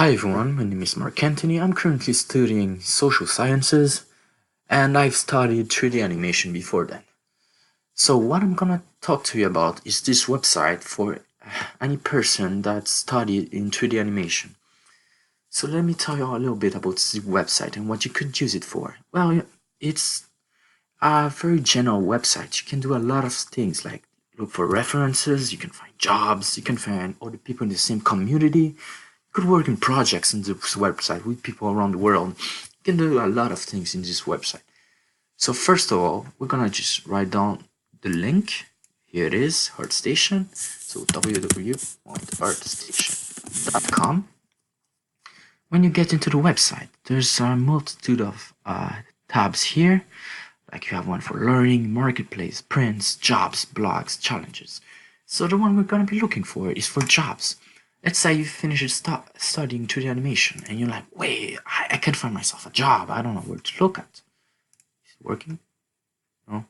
Hi everyone, my name is Mark Anthony. I'm currently studying social sciences and I've studied 3D animation before that. So what I'm gonna talk to you about is this website for any person that studied in 3D animation. So let me tell you a little bit about this website and what you could use it for. Well, it's a very general website. You can do a lot of things like look for references, you can find jobs, you can find other people in the same community. You could work in projects in this website with people around the world. You can do a lot of things in this website. So first of all, we're gonna just write down the link. Here it is, ArtStation. So www.artstation.com. When you get into the website, there's a multitude of tabs here. Like you have one for learning, marketplace, prints, jobs, blogs, challenges. So the one we're gonna be looking for is for jobs. Let's say you finish studying 3D animation and you're like, wait, I can't find myself a job. I don't know where to look at. Is it working? No?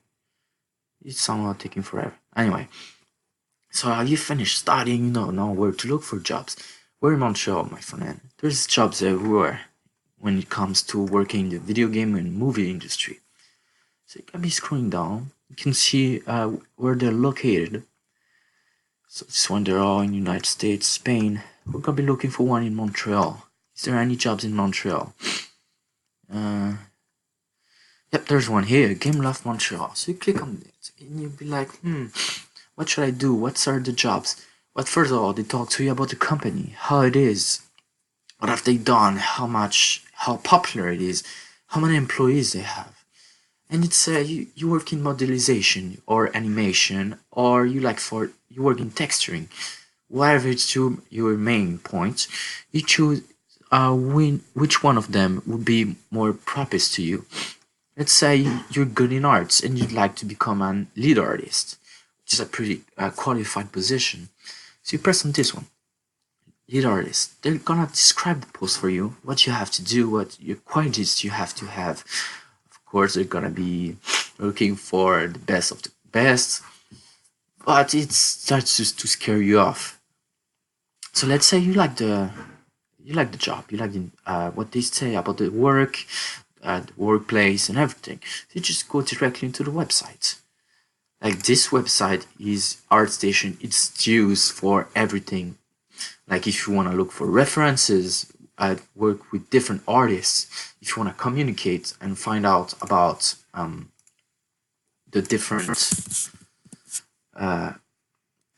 It's somehow taking forever. Anyway, so you finish studying, you don't know where to look for jobs. We're in Montreal, my friend. There's jobs everywhere when it comes to working in the video game and movie industry. So you can be scrolling down. You can see where they're located. So this one, they're all in United States, Spain. We're gonna be looking for one in Montreal. Is there any jobs in Montreal? Yep, there's one here, Gameloft Montreal. So you click on it and you'll be like, what should I do? What are the jobs? But first of all, they talk to you about the company, how it is, what have they done, how popular it is, how many employees they have. And it's you work in modelization or animation, or you work in texturing. Whatever it's your main point, you choose which one of them would be more propice to you. Let's say you're good in arts and you'd like to become a lead artist, which is a pretty qualified position. So you press on this one, lead artist. They're gonna describe the post for you, what you have to do, what your qualities you have to have. Of course, they're gonna be looking for the best of the best, but it starts just to scare you off. So let's say you like the job, you like what they say about the work, the workplace, and everything. So you just go directly into the website. Like this website is ArtStation. It's used for everything. Like if you want to look for references, work with different artists, if you want to communicate and find out about the different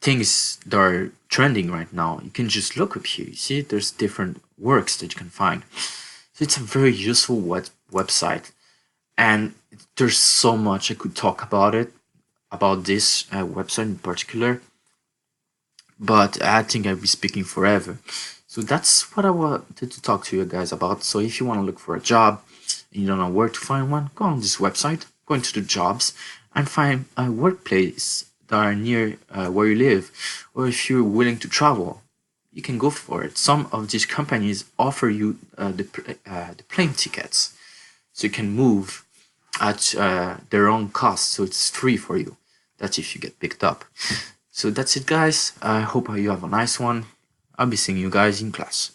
things that are trending right now, you can just look up here. You see, there's different works that you can find. So it's a very useful website, and there's so much I could talk about this website in particular, but I think I'll be speaking forever. So that's what I wanted to talk to you guys about. So if you want to look for a job and you don't know where to find one, go on this website, go into the jobs, and find a workplace that are near where you live. Or if you're willing to travel, you can go for it. Some of these companies offer you the plane tickets, so you can move at their own cost, so it's free for you. That's if you get picked up. So that's it, guys. I hope you have a nice one. I'll be seeing you guys in class.